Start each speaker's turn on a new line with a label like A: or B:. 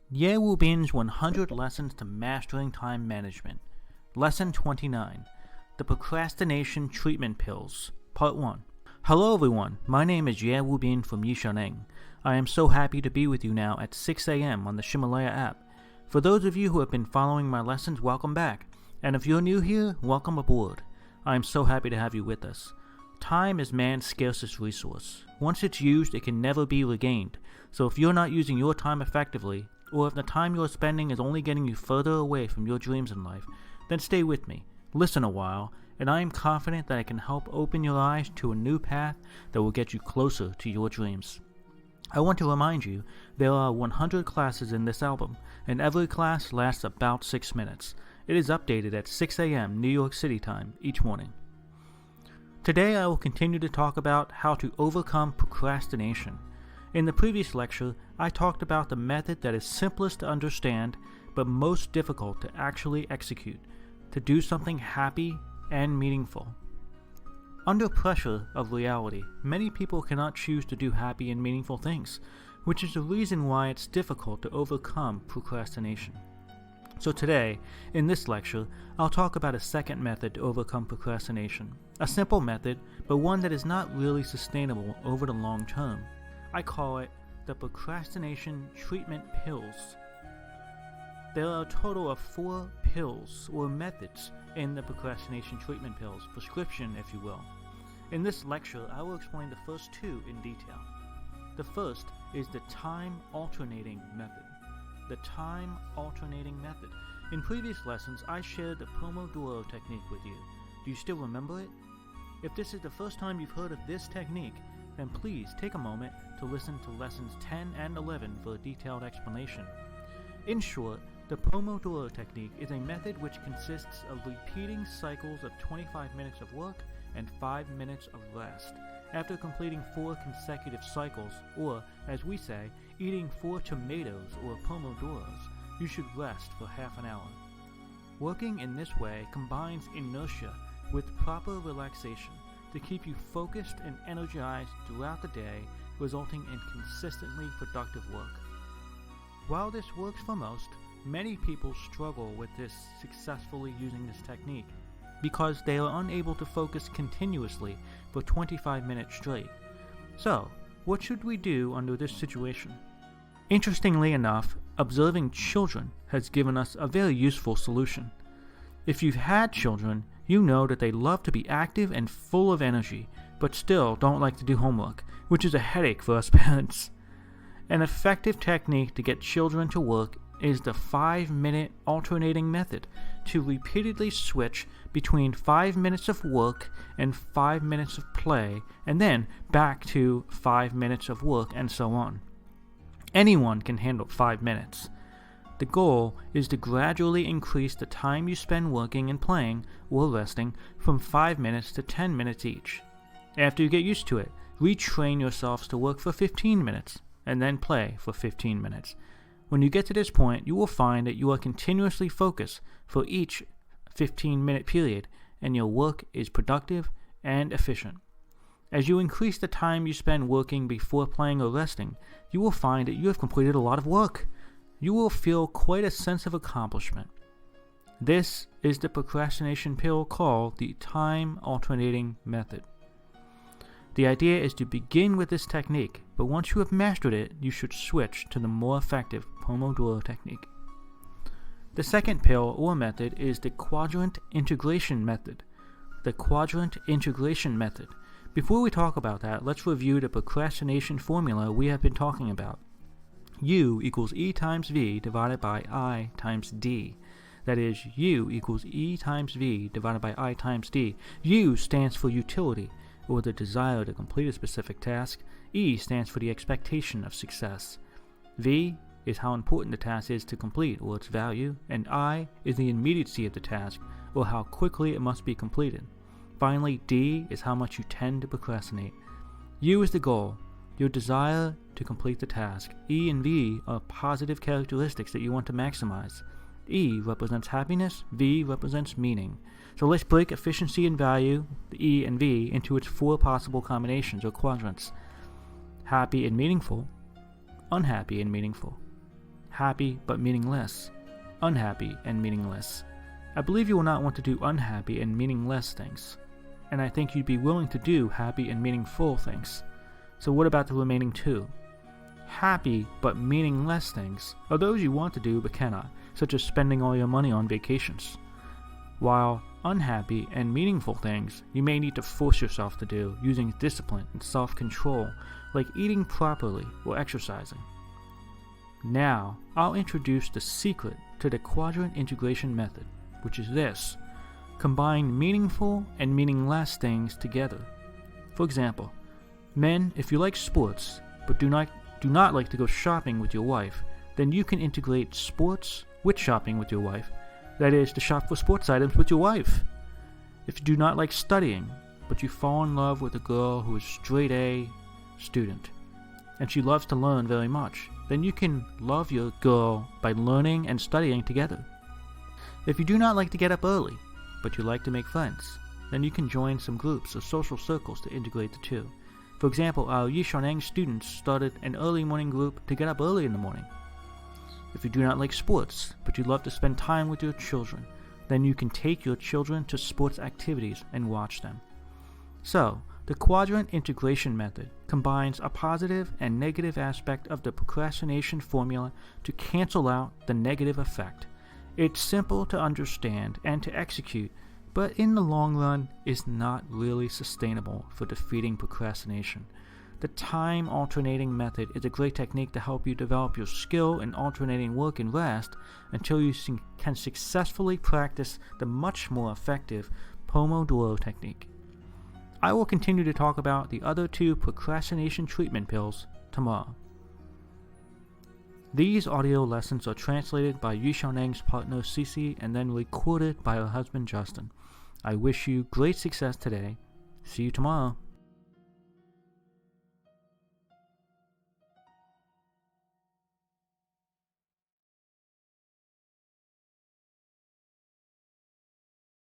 A: Ye Wubin's 100 Lessons to Mastering Time Management. Lesson 29. The Procrastination Treatment Pills. Part 1. Hello everyone, my name is Ye Wubin from Neng. I am so happy to be with you now at 6 a.m. on the Ximalaya App. For those of you who have been following my lessons, welcome back. And if you're new here, welcome aboard. I am so happy to have you with us. Time is man's scarcest resource. Once it's used, it can never be regained. So if you're not using your time effectively, or if the time you're spending is only getting you further away from your dreams in life, then stay with me, listen a while, and I am confident that I can help open your eyes to a new path that will get you closer to your dreams. I want to remind you, there are 100 classes in this album, and every class lasts about 6 minutes. It is updated at 6 a.m. New York City time each morning. Today I will continue to talk about how to overcome procrastination. In the previous lecture, I talked about the method that is simplest to understand, but most difficult to actually execute, to do something happy and meaningful. Under pressure of reality, many people cannot choose to do happy and meaningful things, which is the reason why it's difficult to overcome procrastination. So today, in this lecture, I'll talk about a second method to overcome procrastination. A simple method, but one that is not really sustainable over the long term. I call it the Procrastination Treatment Pills. There are a total of 4 pills or methods in the Procrastination Treatment Pills, prescription if you will. In this lecture, I will explain the first 2 in detail. The first is the time alternating method. The time alternating method. In previous lessons, I shared the Pomodoro technique with you. Do you still remember it? If this is the first time you've heard of this technique, then please take a moment to listen to lessons 10 and 11 for a detailed explanation. In short, the Pomodoro technique is a method which consists of repeating cycles of 25 minutes of work and 5 minutes of rest. After completing 4 consecutive cycles, or, as we say, eating 4 tomatoes or pomodoros, you should rest for half an hour. Working in this way combines inertia with proper relaxation to keep you focused and energized throughout the day, resulting in consistently productive work. While this works for most, many people struggle with this successfully using this technique because they are unable to focus continuously for 25 minutes straight. So, what should we do under this situation? Interestingly enough, observing children has given us a very useful solution. If you've had children, you know that they love to be active and full of energy, but still don't like to do homework, which is a headache for us parents. An effective technique to get children to work is the 5-minute alternating method, to repeatedly switch between 5 minutes of work and 5 minutes of play, and then back to 5 minutes of work, and so on. Anyone can handle 5 minutes. The goal is to gradually increase the time you spend working and playing or resting from 5 minutes to 10 minutes each. After you get used to it, retrain yourselves to work for 15 minutes, and then play for 15 minutes. When you get to this point, you will find that you are continuously focused for each 15-minute period, and your work is productive and efficient. As you increase the time you spend working before playing or resting, you will find that you have completed a lot of work. You will feel quite a sense of accomplishment. This is the procrastination pill called the time alternating method. The idea is to begin with this technique, but once you have mastered it, you should switch to the more effective Pomodoro technique. The second pill or method is the quadrant integration method. The quadrant integration method. Before we talk about that, let's review the procrastination formula we have been talking about. U equals E times V divided by I times D. That is, U equals E times V divided by I times D. U stands for utility, or the desire to complete a specific task. E stands for the expectation of success. V is how important the task is to complete, or its value, and I is the immediacy of the task, or how quickly it must be completed. Finally, D is how much you tend to procrastinate. U is the goal, your desire to complete the task. E and V are positive characteristics that you want to maximize. E represents happiness, V represents meaning. So let's break efficiency and value, the E and V, into its 4 possible combinations or quadrants. Happy and meaningful, unhappy and meaningful, happy but meaningless, unhappy and meaningless. I believe you will not want to do unhappy and meaningless things, and I think you'd be willing to do happy and meaningful things. So what about the remaining two? Happy but meaningless things are those you want to do but cannot, such as spending all your money on vacations. While unhappy and meaningful things you may need to force yourself to do using discipline and self-control, like eating properly or exercising. Now, I'll introduce the secret to the quadrant integration method, which is this: combine meaningful and meaningless things together. For example, men, if you like sports but do not like to go shopping with your wife, then you can integrate sports with shopping with your wife. That is, to shop for sports items with your wife. If you do not like studying, but you fall in love with a girl who is straight A student, and she loves to learn very much, then you can love your girl by learning and studying together. If you do not like to get up early, but you like to make friends, then you can join some groups or social circles to integrate the two. For example, our Ye Neng students started an early morning group to get up early in the morning. If you do not like sports, but you love to spend time with your children, then you can take your children to sports activities and watch them. So, the quadrant integration method combines a positive and negative aspect of the procrastination formula to cancel out the negative effect. It's simple to understand and to execute, but in the long run is not really sustainable for defeating procrastination. The time alternating method is a great technique to help you develop your skill in alternating work and rest until you can successfully practice the much more effective Pomodoro technique. I will continue to talk about the other two procrastination treatment pills tomorrow. These audio lessons are translated by Ye Neng's partner Cece and then recorded by her husband Justin. I wish you great success today. See you tomorrow.